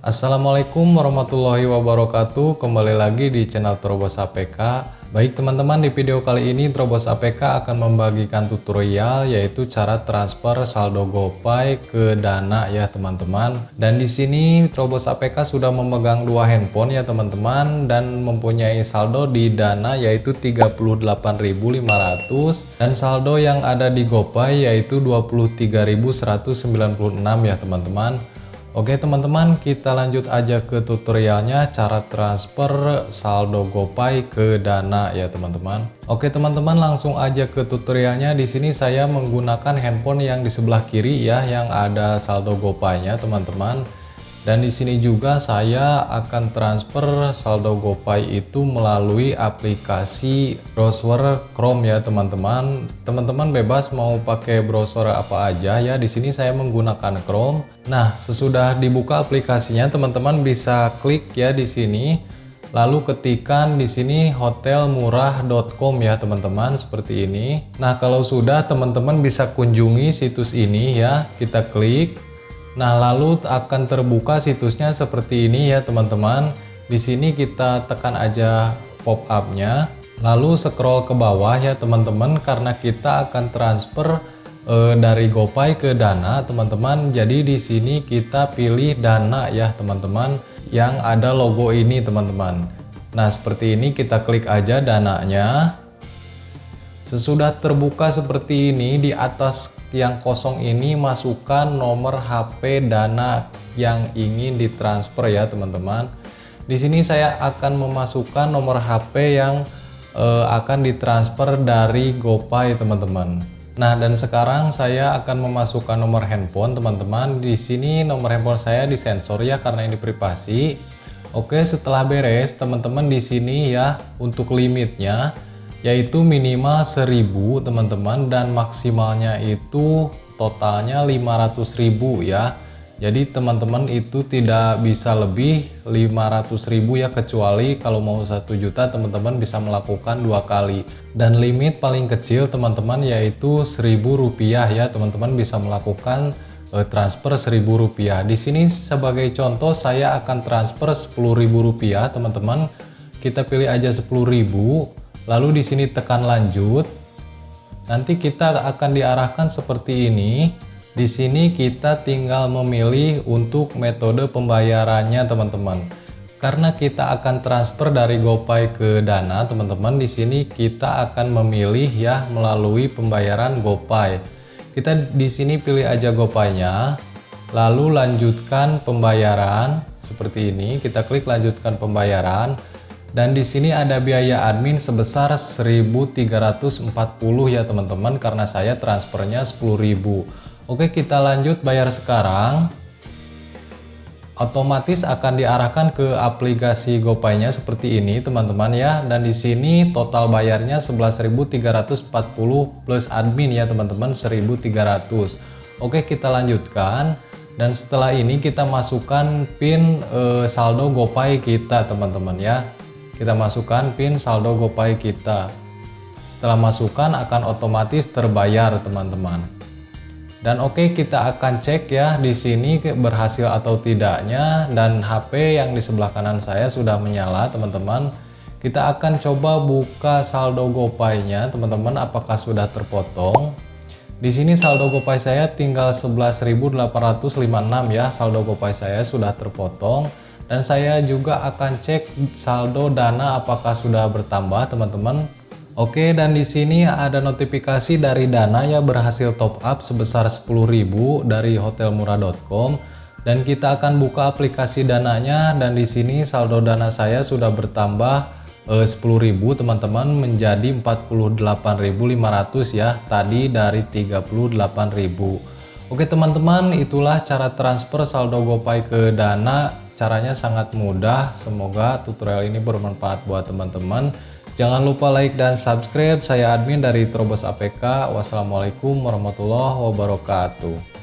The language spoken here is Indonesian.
Assalamualaikum warahmatullahi wabarakatuh. Kembali lagi di channel Terobos APK. Baik teman-teman, di video kali ini Terobos APK akan membagikan tutorial yaitu cara transfer saldo GoPay ke Dana ya teman-teman. Dan di sini Terobos APK sudah memegang dua handphone ya teman-teman dan mempunyai saldo di Dana yaitu 38.500 dan saldo yang ada di GoPay yaitu 23.196 ya teman-teman. Oke teman-teman, kita lanjut aja ke tutorialnya cara transfer saldo GoPay ke Dana ya teman-teman. Oke teman-teman, langsung aja ke tutorialnya. Di sini saya menggunakan handphone yang di sebelah kiri ya, yang ada saldo GoPay-nya teman-teman. Dan di sini juga saya akan transfer saldo GoPay itu melalui aplikasi browser Chrome ya teman-teman. Teman-teman bebas mau pakai browser apa aja ya. Di sini saya menggunakan Chrome. Nah, sesudah dibuka aplikasinya, teman-teman bisa klik ya di sini. Lalu ketikkan di sini hotelmurah.com ya teman-teman, seperti ini. Nah, kalau sudah teman-teman bisa kunjungi situs ini ya. Kita klik. Nah, lalu akan terbuka situsnya seperti ini ya teman-teman. Di sini kita tekan aja pop-up-nya, lalu scroll ke bawah ya teman-teman, karena kita akan transfer dari GoPay ke Dana teman-teman. Jadi di sini kita pilih Dana ya teman-teman, yang ada logo ini teman-teman. Nah, seperti ini kita klik aja Dananya. Sesudah terbuka seperti ini, di atas yang kosong ini masukkan nomor HP Dana yang ingin ditransfer ya teman-teman. Di sini saya akan memasukkan nomor HP yang akan ditransfer dari GoPay teman-teman. Nah, dan sekarang saya akan memasukkan nomor handphone teman-teman. Di sini nomor handphone saya disensor ya karena ini privasi. Oke, setelah beres teman-teman, di sini ya untuk limitnya yaitu minimal 1000 teman-teman dan maksimalnya itu totalnya 500.000 ya. Jadi teman-teman itu tidak bisa lebih 500.000 ya, kecuali kalau mau 1 juta teman-teman bisa melakukan 2 kali. Dan limit paling kecil teman-teman yaitu Rp1.000 ya, teman-teman bisa melakukan transfer Rp1.000. Di sini sebagai contoh saya akan transfer Rp10.000 teman-teman. Kita pilih aja 10.000. Lalu di sini tekan lanjut. Nanti kita akan diarahkan seperti ini. Di sini kita tinggal memilih untuk metode pembayarannya teman-teman. Karena kita akan transfer dari GoPay ke Dana teman-teman, di sini kita akan memilih ya melalui pembayaran GoPay. Kita di sini pilih aja GoPay-nya. Lalu lanjutkan pembayaran seperti ini. Kita klik lanjutkan pembayaran. Dan di sini ada biaya admin sebesar 1.340 ya teman-teman, karena saya transfernya 10.000. Oke, kita lanjut bayar sekarang. Otomatis akan diarahkan ke aplikasi GoPay-nya seperti ini teman-teman ya. Dan di sini total bayarnya 11.340 plus admin ya teman-teman, 1.300. Oke, kita lanjutkan. Dan setelah ini kita masukkan PIN saldo GoPay kita teman-teman ya. Kita masukkan PIN saldo GoPay kita. Setelah masukkan akan otomatis terbayar teman-teman. Dan oke, kita akan cek ya di sini berhasil atau tidaknya, dan HP yang di sebelah kanan saya sudah menyala teman-teman. Kita akan coba buka saldo GoPay-nya teman-teman, apakah sudah terpotong. Di sini saldo GoPay saya tinggal 11.856 ya, saldo GoPay saya sudah terpotong. Dan saya juga akan cek saldo Dana apakah sudah bertambah teman-teman. Oke, dan di sini ada notifikasi dari Dana ya, berhasil top up sebesar 10.000 dari hotelmurah.com. Dan kita akan buka aplikasi Dananya, dan di sini saldo Dana saya sudah bertambah 10.000 teman-teman menjadi 48.500 ya, tadi dari 38.000. Oke teman-teman, itulah cara transfer saldo GoPay ke Dana. Caranya sangat mudah. Semoga tutorial ini bermanfaat buat teman-teman. Jangan lupa like dan subscribe. Saya admin dari Terobos APK. Wassalamualaikum warahmatullahi wabarakatuh.